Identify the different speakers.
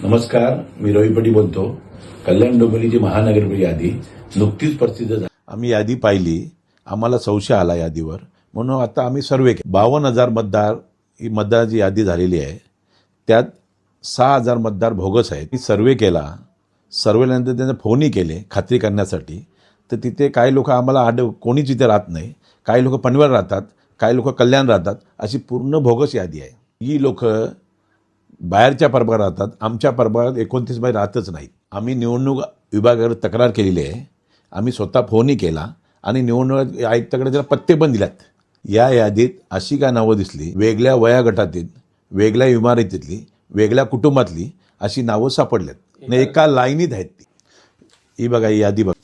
Speaker 1: नमस्कार, मी रविपटी बोलतो. कल्याण डोंबिवलीची महानगरपालिका यादी नुकतीच प्रसिद्ध झाली. आम्ही यादी पाहिली, आम्हाला संशय आला यादीवर, म्हणून आता आम्ही सर्वे केला. 52,000 मतदार ही मतदाराची यादी झालेली आहे. त्यात 6,000 मतदार भोगस आहेत. मी सर्वे केला. सर्वेनंतर त्यांना फोनही केले खात्री करण्यासाठी. तर तिथे काही लोक आम्हाला कोणीच इथे राहत नाही. काही लोक पनवेल राहतात, काही लोक कल्याण राहतात. अशी पूर्ण भोगस यादी आहे. ही लोक बाहेरच्या प्रभागात राहतात. आमच्या प्रभागात 29 बाय राहतच नाहीत. आम्ही निवडणूक विभागाकडे तक्रार केलेली आहे. आम्ही स्वतः फोनही केला आणि निवडणूक आयुक्ताकडे त्याला पत्ते पण दिल्यात. या यादीत अशी काय नावं दिसली, वेगळ्या वयागटातील, वेगळ्या इमारतीतली, वेगळ्या कुटुंबातली अशी नावं सापडल्यात. एका लाईनीत आहेत ती. ही बघा, ही यादी बघा.